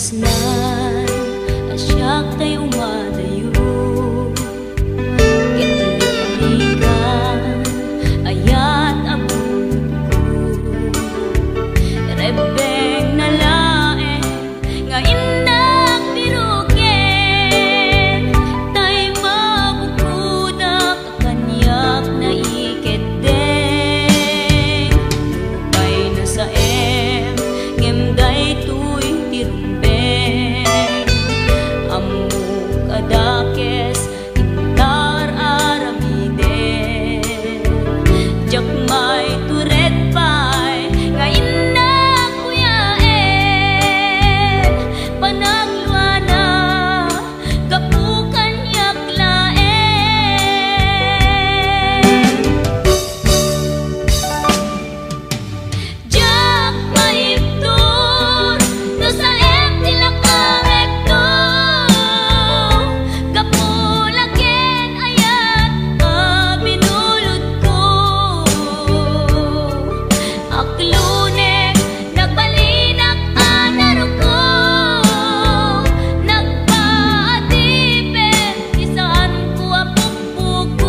pusnan asyak tayo madayo ketilikan ayat abungku rebeng na lae nga indak biruken tay mabukuda kakanyak na iketeng lupay na sa ngemday tuy tirumbeng amuk adakes intar aramiden jakmay turet pay nga indak kuyaen panagluana kapukan yaklaen jak maiptur no sa tilakawekto kapulaken ayat binulod ko aklunek nagbalinak anaro ko nagpaatipet isaan ko apukpukon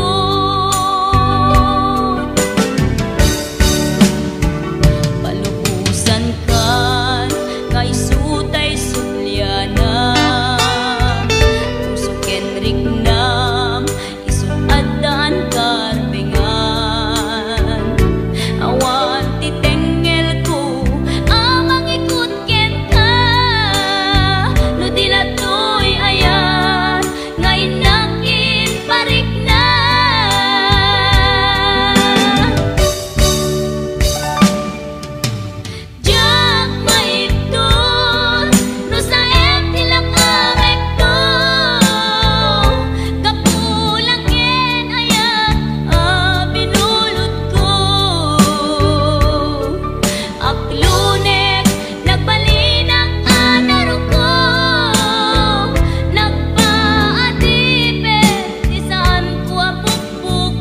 palubusan kan kay sutay sulyana puso kenrik nam isuadan karbengan awan titengel ko amang ikut ken ka no dilatoy ayan nga inakin parik na jak maiptur no sa tilakawekto kapulaken ayat binulod ko aklunek nagbalinak anaro ko nagpaatipet isaan ko apukpukon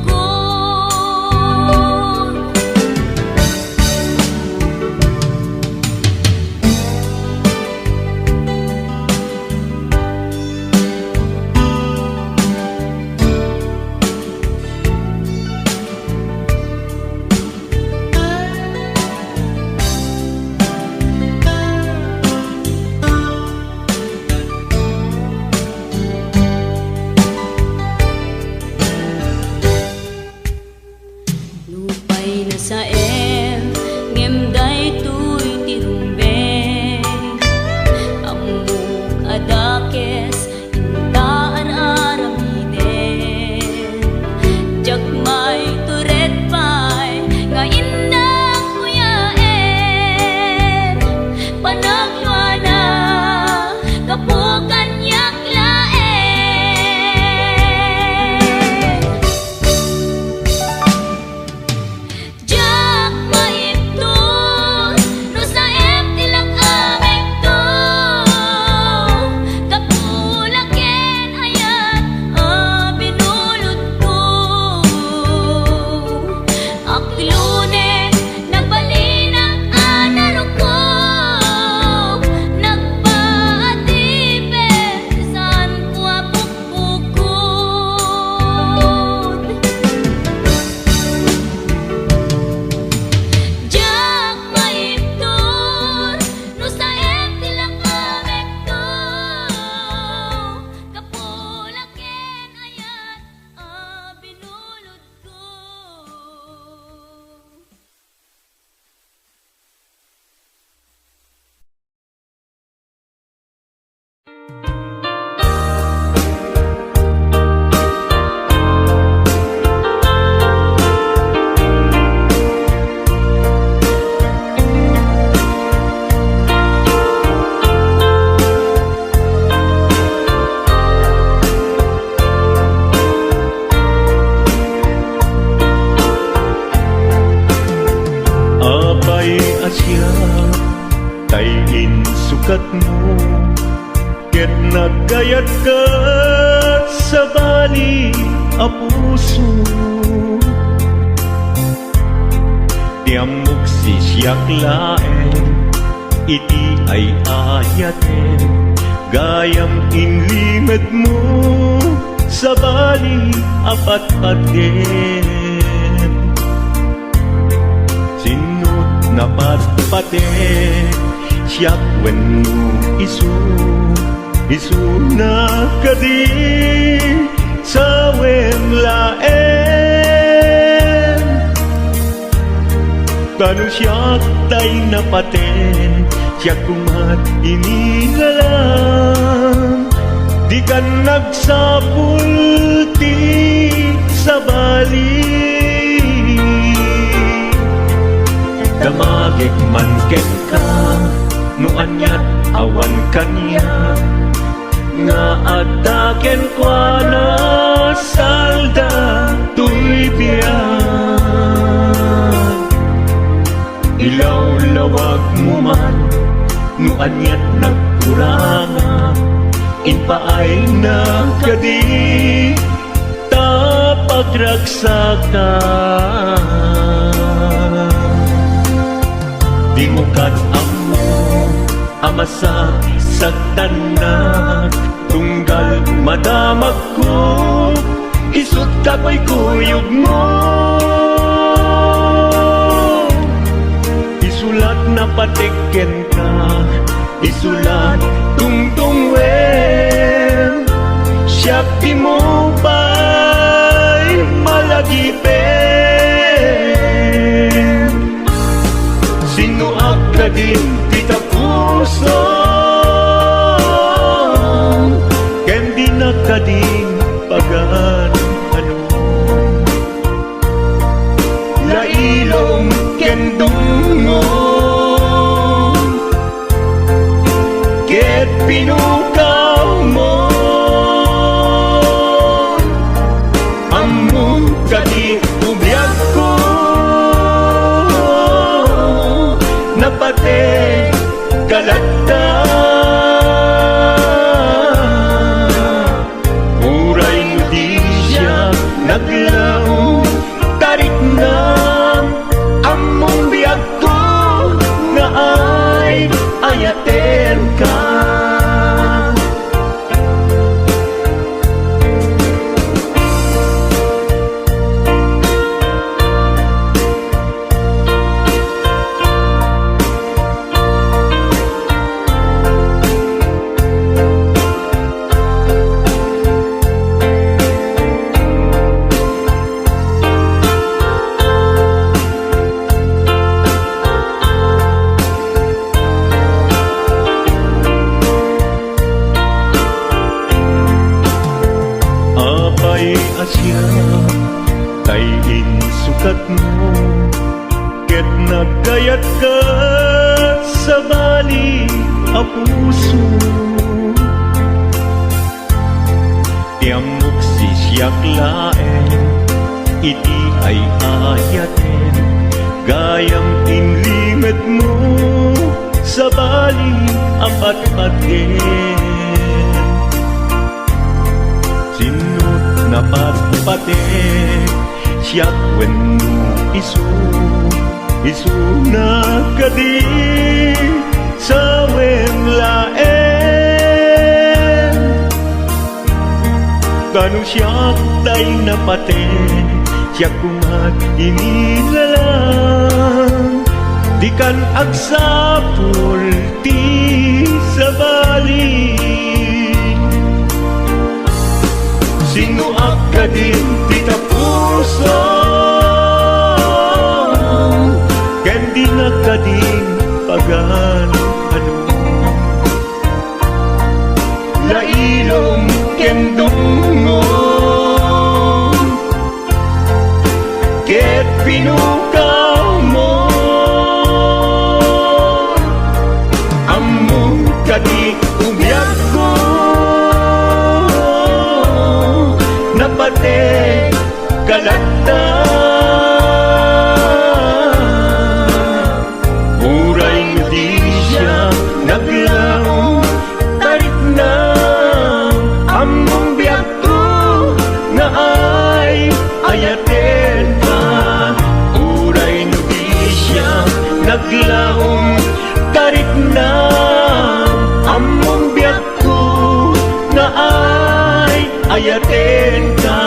lupay na sa ngemday tuy tirumbeng amuk adakes intaan aramiden jakmay turet pay nga indak kuyaen panagluana kapukan yaklaen jak maiptur no sa tilakawekto kapulaken ayat binulod ko aklunek nagbalinak anaro ko nagpaatipet isaan ko apukpukon jak maiptur no sa tilakawekto kapulaken ayat binulod ko Apay asya tayin sukat mo ket nagkayat ka sa bali a puso tiamok si siyak laen iti ay ayaten, gayam inlimed mo sa bali apat-paten. Sinut na patpaten, siyak wenno isu na kadi sa wemlaen. Kanu siyak tay napaten, siyak kumat inilalang, di kan nagsapulti sa bali. Damagik man ken ka, no anyat awan kanya, nga ataken kwa na salda tuy biyan. Ilaw-lawag mo man, no anyat nagkuranga, inpaay na kadi tapagragsakan. Di mo kat-amo amasa sa tanak, tunggal madamag ko, isut kapoy kuyog mo. Isulat na patiken ka, isulat tungtung wen, siyak di mo ba'y malagipen. Sino ka din kita puso, ken di na kading pagan ano. Lailong ken dungo, ket pinukaw mo, among kadi ubiyag ko, napate kalagda. Uray mo di siya naglaong, tarik na among biyag ko, nga ay ayaten ka. Asya kay insukat mo, ket nagkayat ka sa bali a puso. Tiamok si siyak laen, iti ay ayaten, gayam inlimed mo sa bali apat-paten. Sinut na patpaten, siyak wenno isu na kadi sa wemlaen. Kanu siyak tay napaten, siyak kumat inilalang, di kan agsapul ti sa bali. Sino ka din tita puso, ken di na kading pagan ano. Lailong ken dungo, ket pinukaw mo, among kadi ubiyag ko, napate kalagda. Uray mo di siya naglaong, tarik na among biyag ko, nga ay ayaten ka. Uray mo di siya naglaong, tarik na ayatin ka.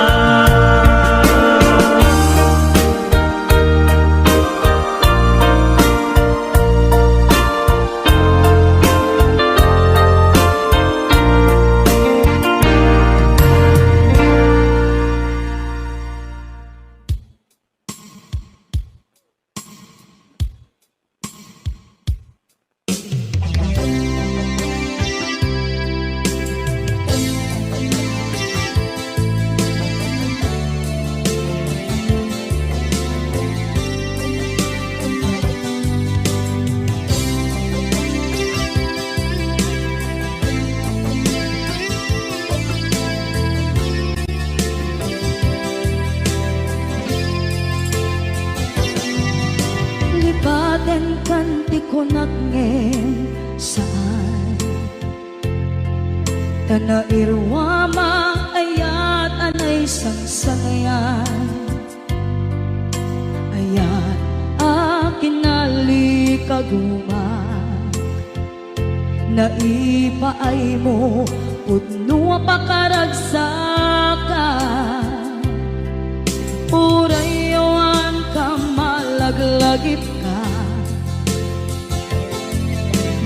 Lipaten kanti ko nagngem saan Tana irwama ayat anay sangsangayan Ayat akin nalikaguma Naipaay mo pudno pakaragsakan Urayawan ka malaglagip ka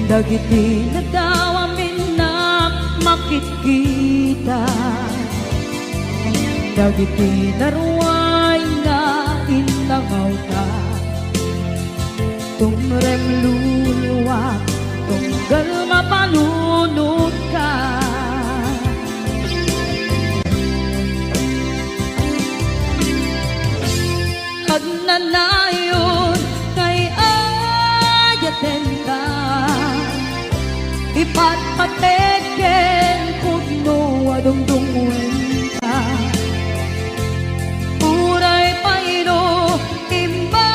Dagiti nadawa minak makikita Dagiti naruay nga inangaw ka Tumrem luluwa tunggal mapanunod ka Agnanayon kay ayaten ka Ipatpateken pudno adungdungwen ka Uray paino imba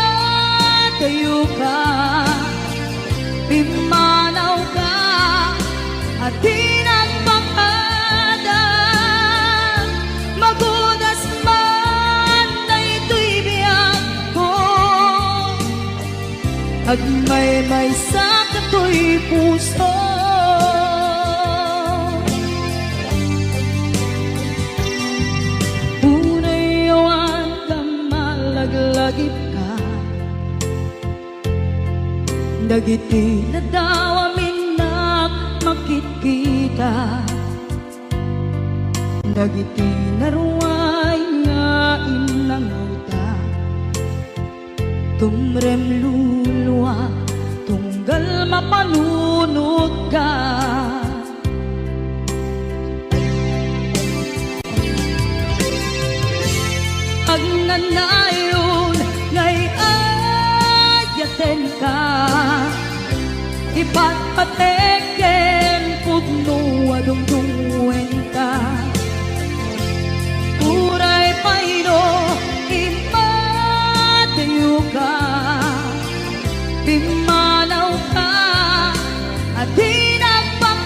kayo ka Pimanaw ka at tinagpakada Magudas man na ito'y biyak ko Agmay-may sa kato'y puso Unayawan ka malaglagip ka Dagiti nadawa minak makikita Dagiti naruay nga inangaw ta Tumrem luluwa tunggal mapanunod ka Agnanayon ngay ayaten ka Ipatpateken pudno adungdungwen ka Uray paino imatayo ka Pimanaw ka at dinagpakada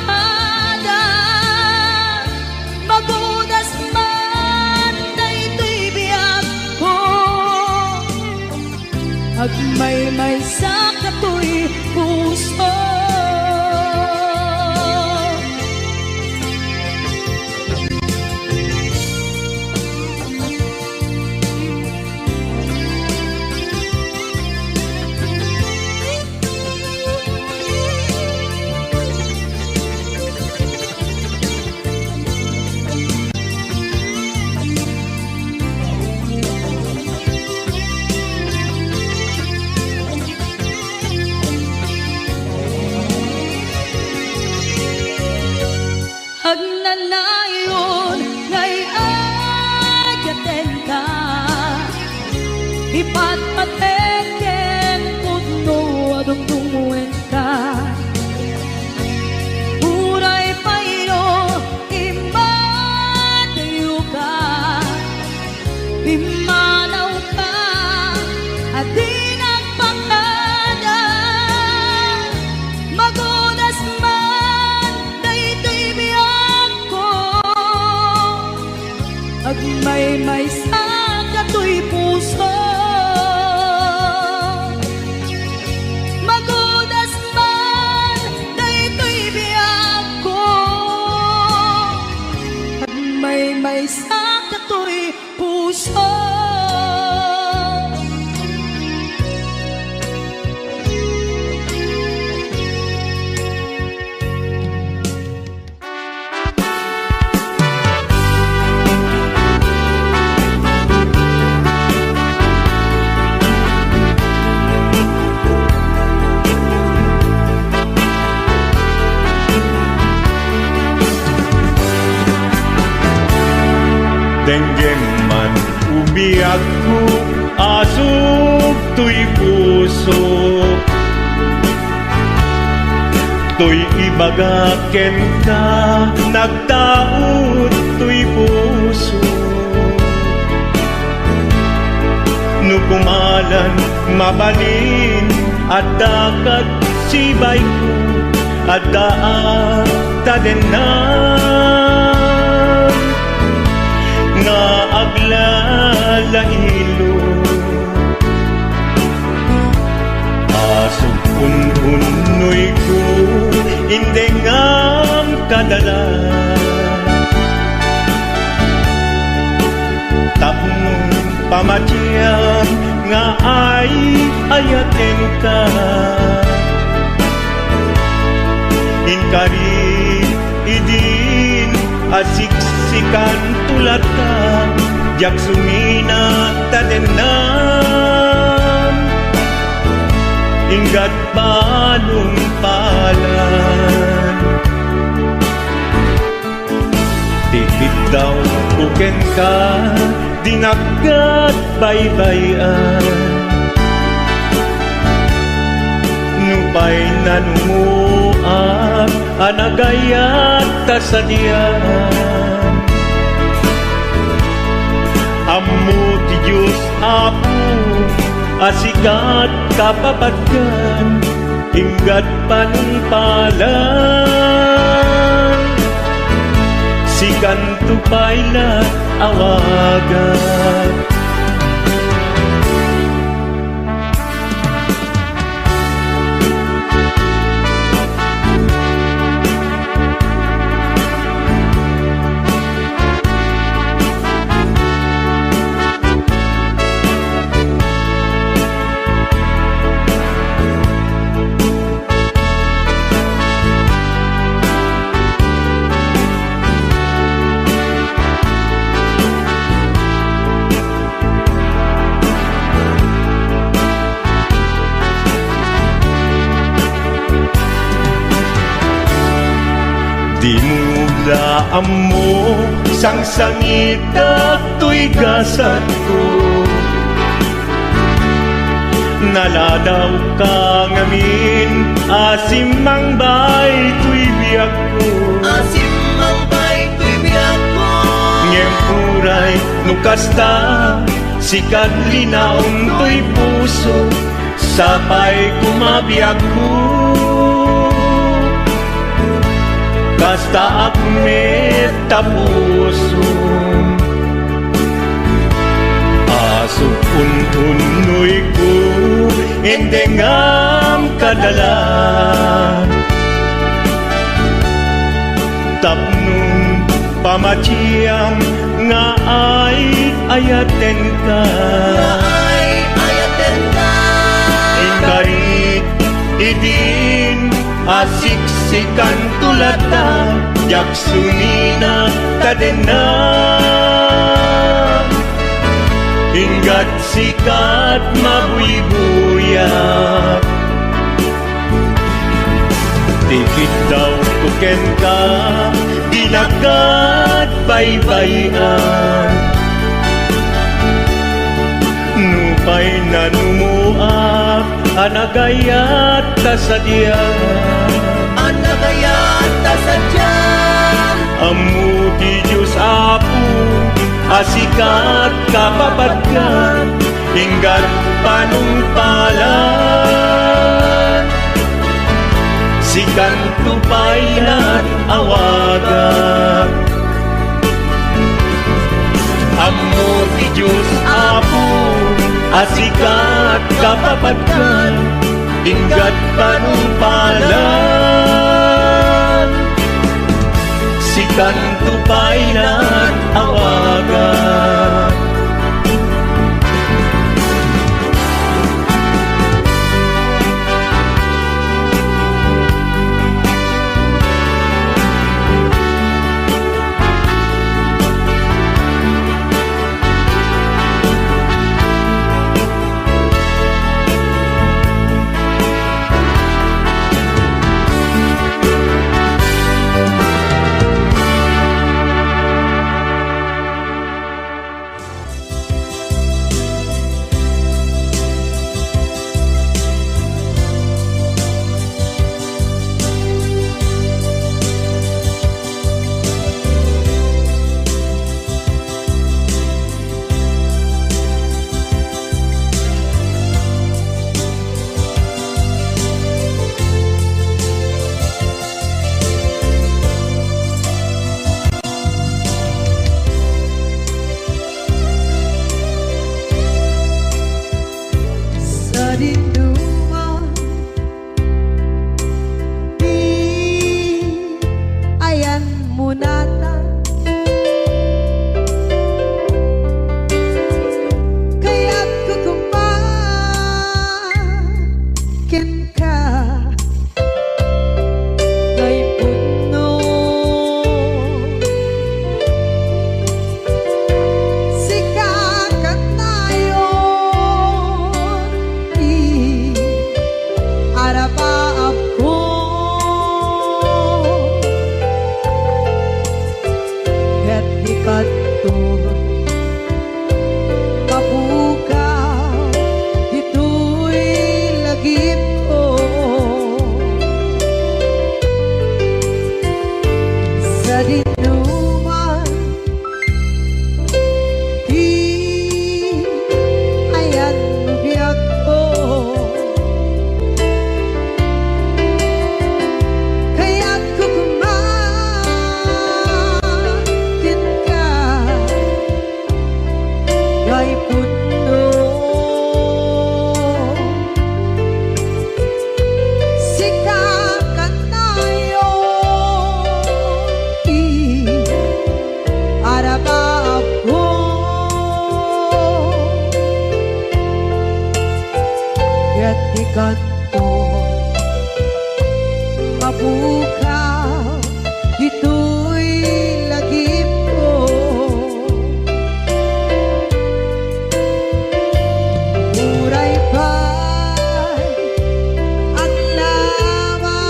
Denggem man umiyak ko, asog to'y puso. To'y ibagaken ka, nagtaot to'y puso. Nukumalan, mabalin, at dakat sibay ko, at daan tadenan. Nga aglalahilo, asog ununoy ko, hindi ngam kadala. Tapong pamatyang nga ay ayaten ka. Inkari idin asiksikan tulat ka, jak sumina tadenan. Ingat balong palan, tipid daw buken ka, dinagat baybayan. Nupay nanumuak, anagayat tasadian. Ammo ti Diyos Apo, asikat kapapatkan, ingat panungpalan. Sikan tupaylat awagan. Di mo daan mo, sangsangit at to'y gasat ko. Naladaw ka ngamin, asimang bay to'y biyak ko. Asimang bay to'y biyak ko. Ngempuray nukasta, sikat linaon to'y puso, sapay kumabiyak ko. Kasta akmet tapuso, asok untunoy ko, endengam kadala. Tapnong pamatyang nga ay ayaten ka. Ay ayaten ka. Inkarit idin asiksikan tulata, jak sumina tadena. Ingat sikat mabuy-buyak, tipid daw tuken ka, dinagat baybayan. Nupay nanumuak, anagayat tasadyan. Anagayat tasadyan. Ammo ti Diyos Apo, asikat kapapatkan, ingat panungpalan. Sikan tupaylan awagan. Ammo ti Diyos Apo, asikat kapapatkan, ingat panungpalan. Sikan tupaylan awagan. munatan. Kaya't kukumakin ka kay puno. Sikakat na yun, arabaab ko. Ket ikaton mabukaw, dito'y lagip ko. Sa dinuman, di ayan biyak ko. Kaya't kukumakin ka kay puno. Sikakat na yun, arabaab ko. Kaya't ikaton mabukaw, dito'y lagip ko. Muray pa'y ang lawas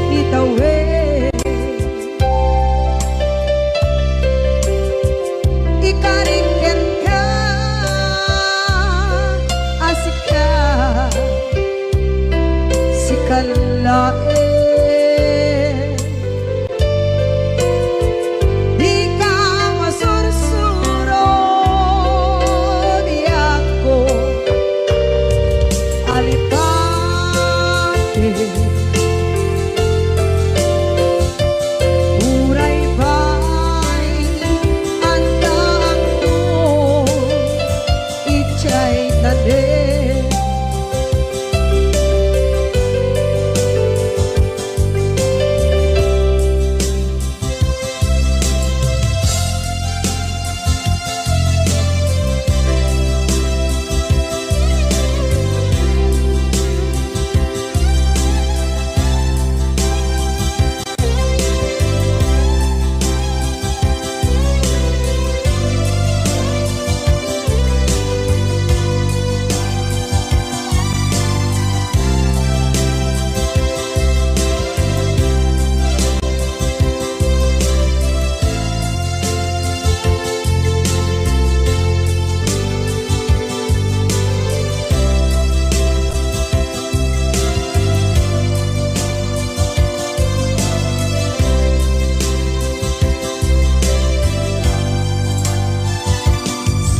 ni Tawid. Ikariken ka, asika, sikalain. Di ka masursuro, di ako alipate. Muray ba'y ang daan mo, itsa'y tanin.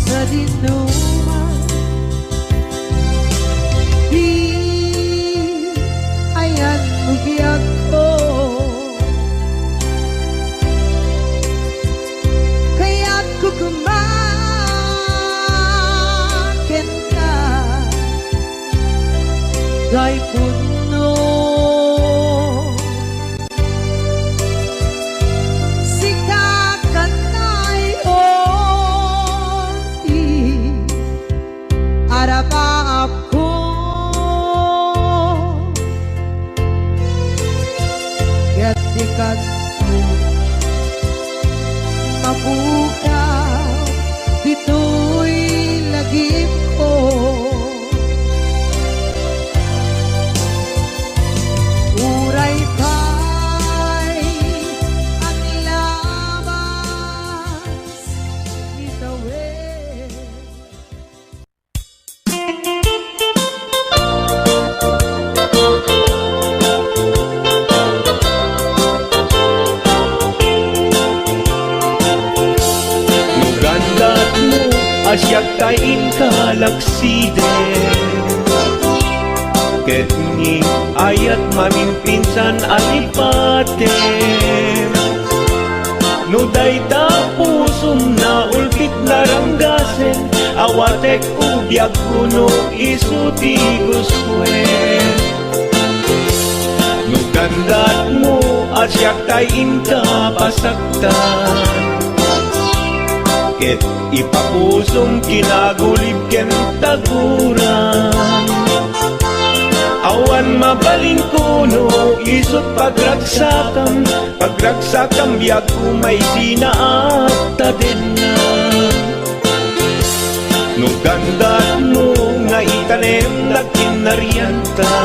Sa dinuman, di ayan biyak ko. Kaya't kukumakin ka kay puno. Sikakat na yun, arabaab ko. Kaya't ikaton mabukaw, dito'y lagip ko. Muray pa'y ang lawas ni Tawid. Nugandat mo asyak tain kalaksiden. Ket ni ayat mamimpinsan alipate. No dayta pusum na ulpit laranggasen, awatek ubiag kuno isuti guswen. No gandat mo asyak tay inka pasaktan. Ket ipapusong kinagulib ken taguran. Awan mabalin kuno isot pagragsakam, pagragsakam biag kumay sinaakta din na. No ganda mo nga itanem na kinarianta,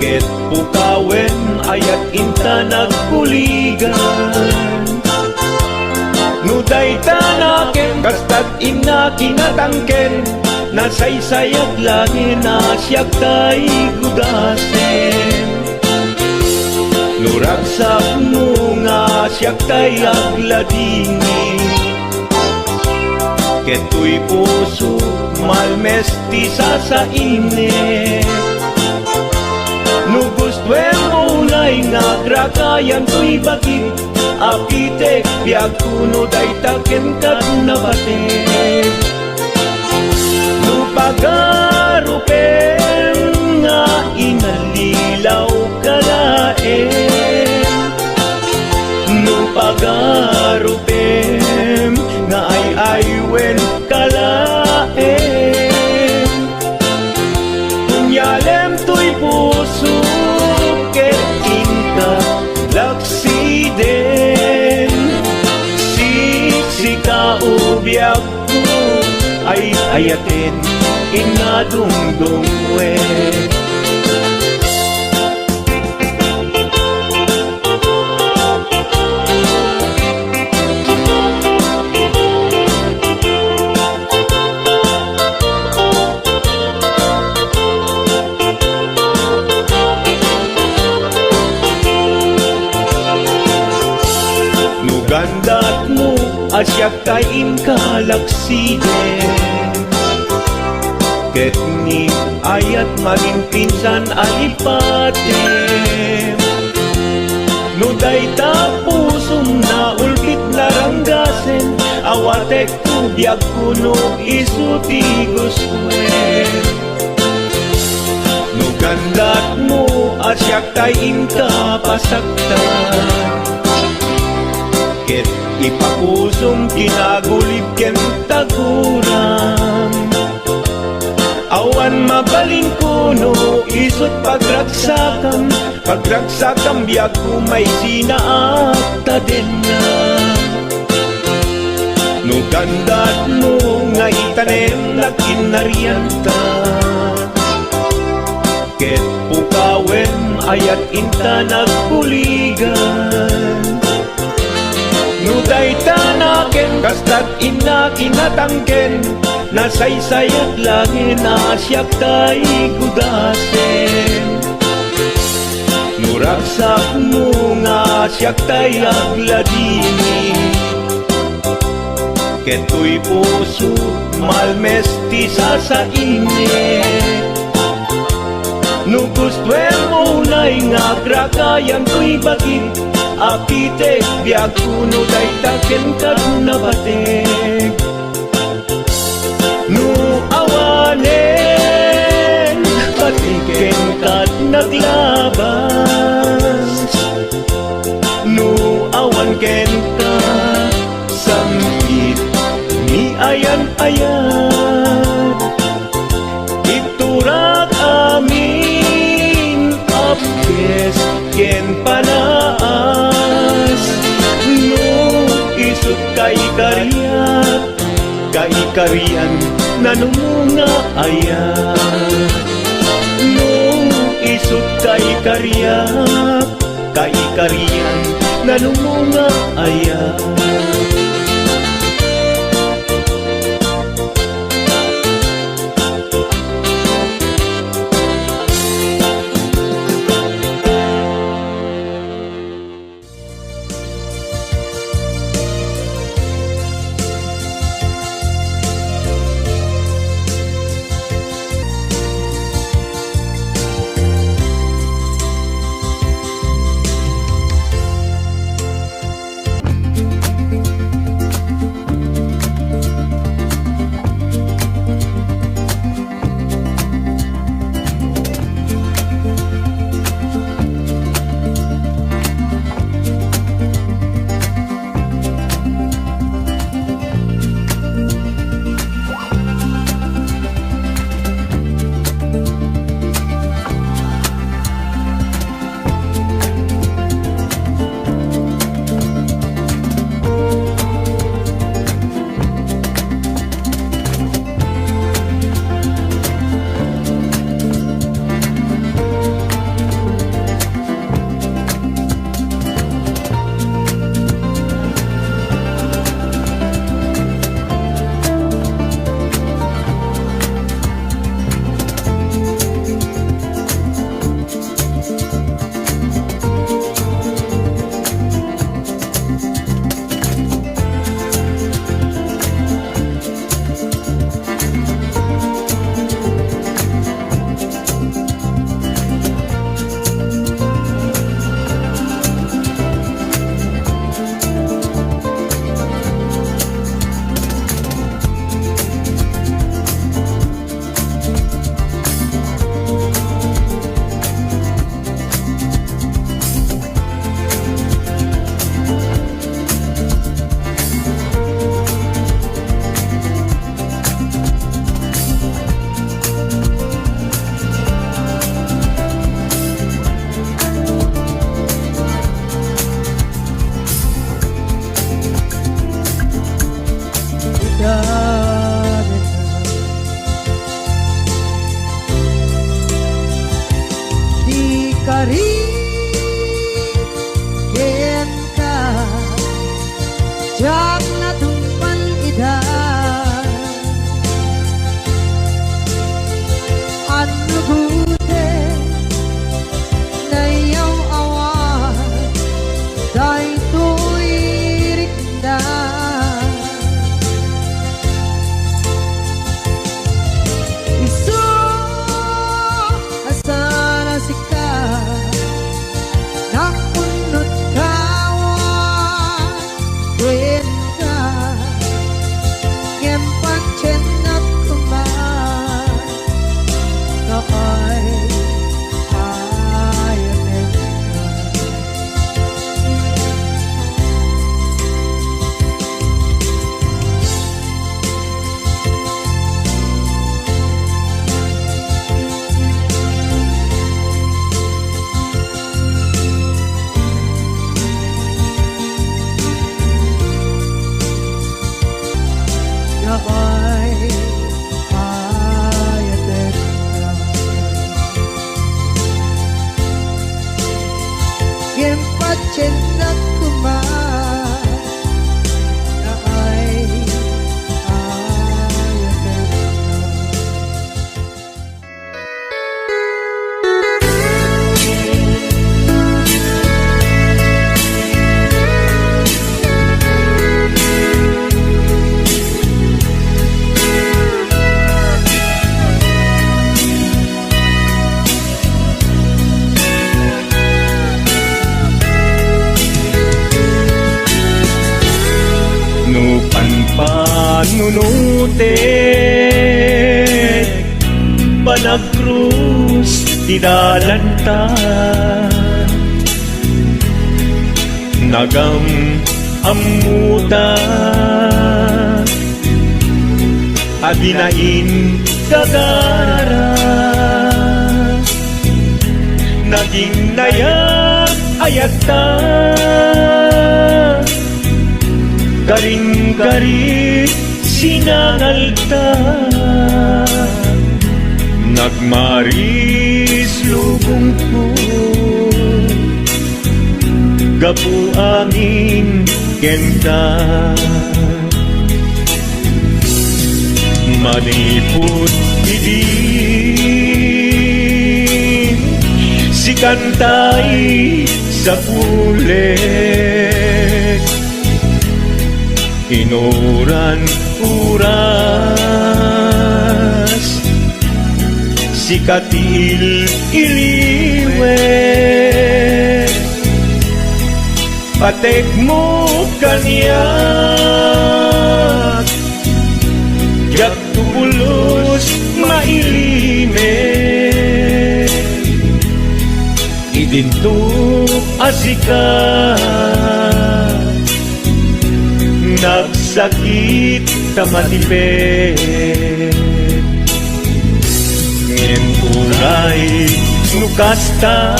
ket pukawen ayat inta nagkuligan. No dayta naken kastat ina kinatangken, nasaysayag langin asyak tay gudasen. No ragsak mo nga asyak tay agladingi, keto'y puso malmestisa sa init. No gustuem mo na'y nagrakayan to'y bagit, apitek biag kuno day taken kat nabatek. No pagarupen nga inalilaw kalaen, no pagarupen nga ay aywen kalaen. Kunyalem to'y puso ket inka laksiden, siksika ubiag ko ay ayaten inadungdungwe. Gandat mo asyak tay inkalaksiden, ket ni ayat maging pinsan alipatem. No dayta pusong na ulkit naranggasen, awatek ko biag kuno isuti guswen. No gandat mo asyak tay inkapasaktan, ket ipapusong kinagulib ken taguram. Awan mabalin kuno isot pagragsakam, pagragsakam biag kumay sinaakta din na. No gandat mo nga itanem na kinarianta, ket pukawen ayat inta nagkuligan. No dayta naken kastat ina kinatangken, nasaysayat langin asyak tay gudasen. No ragsak mo nga asyak tay agladini, keto'y puso malmestisa sa init. No gustuem mo na'y ngagrakayan to'y bagit, apitek biag kuno day taken kat nabatek. No awanen patiken kat naglabas, no awan ken ka samkit ni ayan-ayan. Iturak amin apkes ken panaas, no isut kay kariyat, kay kariyan nanumunga ayan. No isut kay kariyat, kay kariyan nanumunga ayan. chen nakuma na ay ayakan No panpanunutin Panagkrus tidalanta Nagam amuta Adinain gagara Naging nayag ayata Garing-garit sinangalta Nagmaris lubong ko Gapu amin kenta Maniput idin Si kantay sa pulik Inuran uras Si katil iliwet Patek mo kanyak Yak tubulos mailimit Idintuk asikat Nagsakit tamatipet Ngin ulay nukasta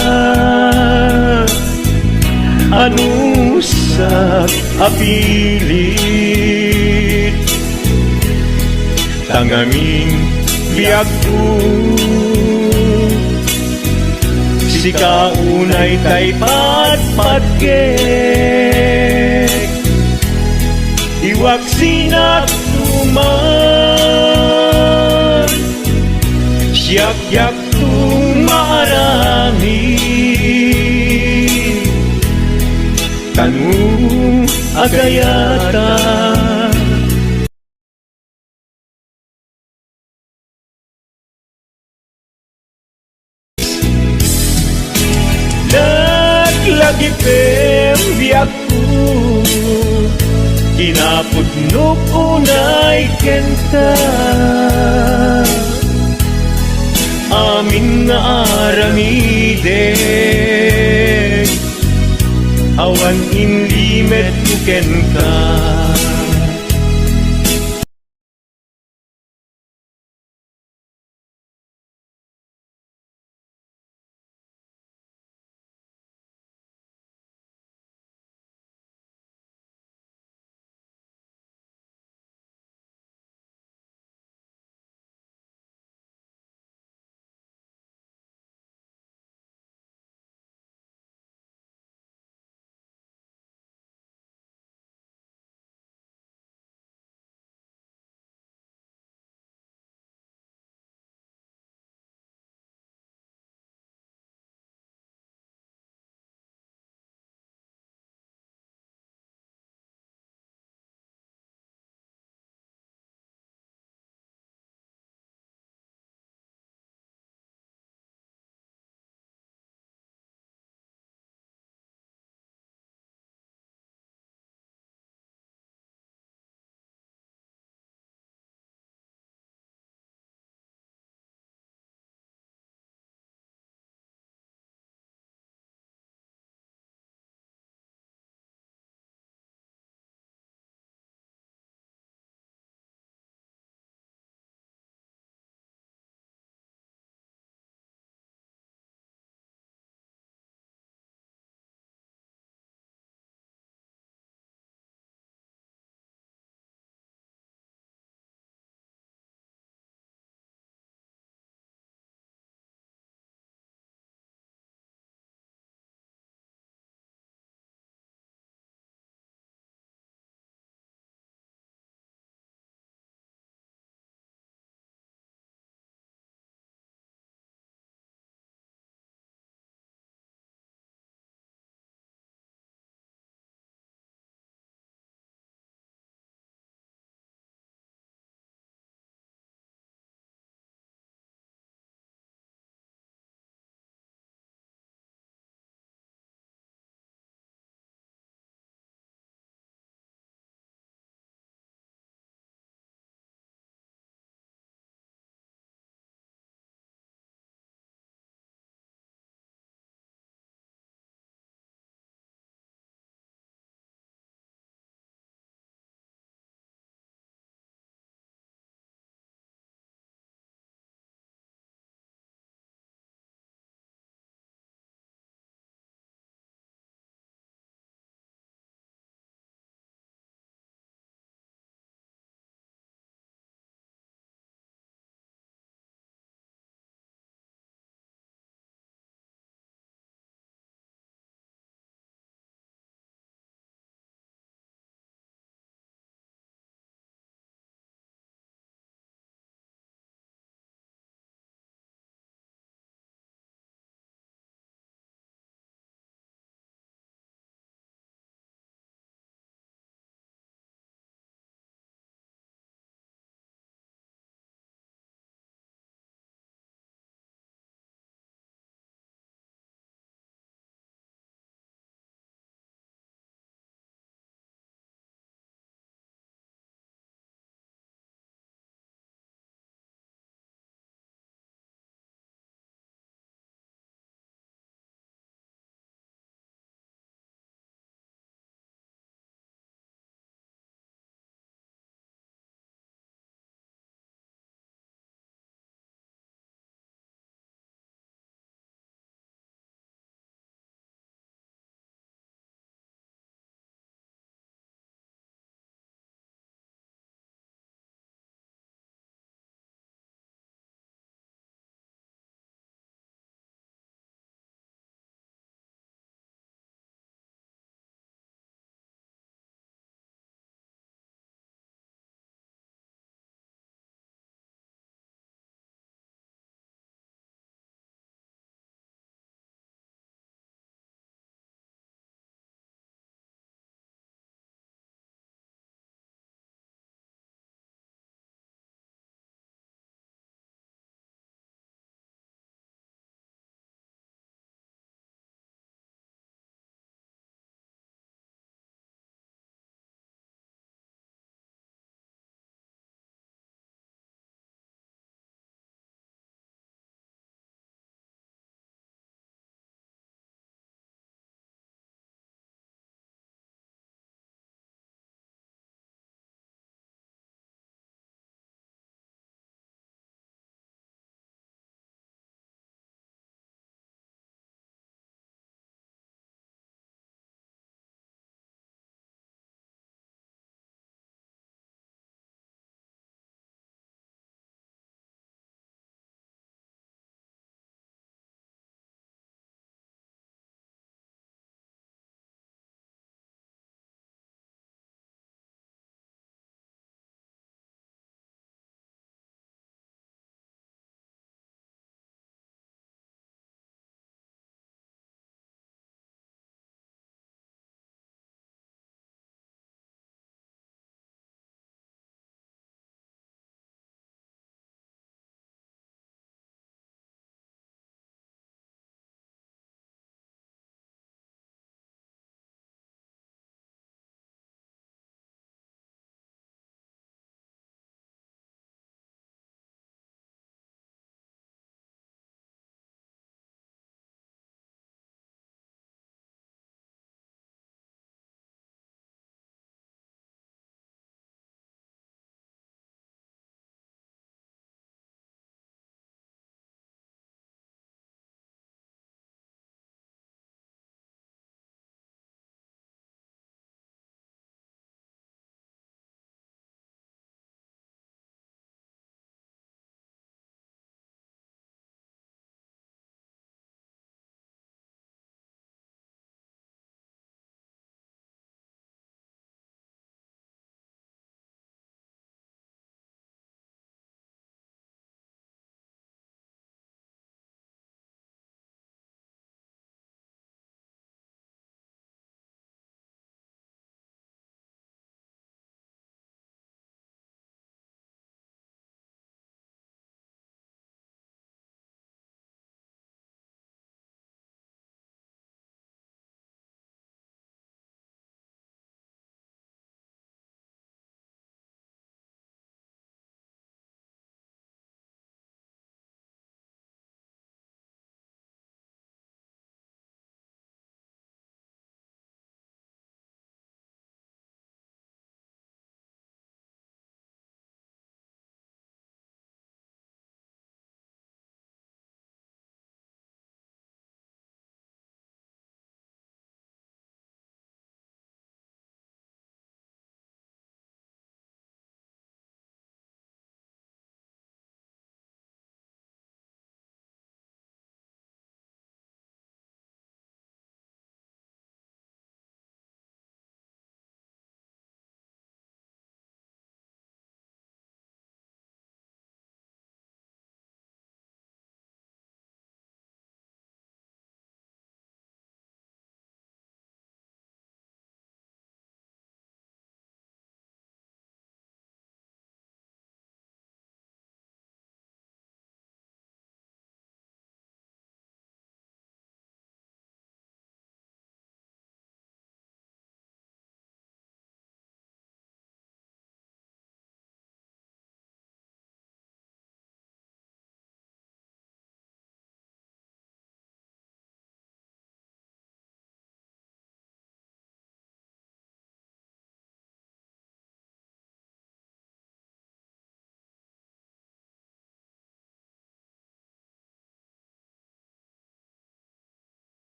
Anusak apilit Tangamin biag ko Si kaunay tay patpatgek Iwak sinak tuman Siyak-yak tumarami Kanu agayata Lagi pembiak ko Kinapudnok unay kenta Amin nga aramiden Awan inlimet ko kenta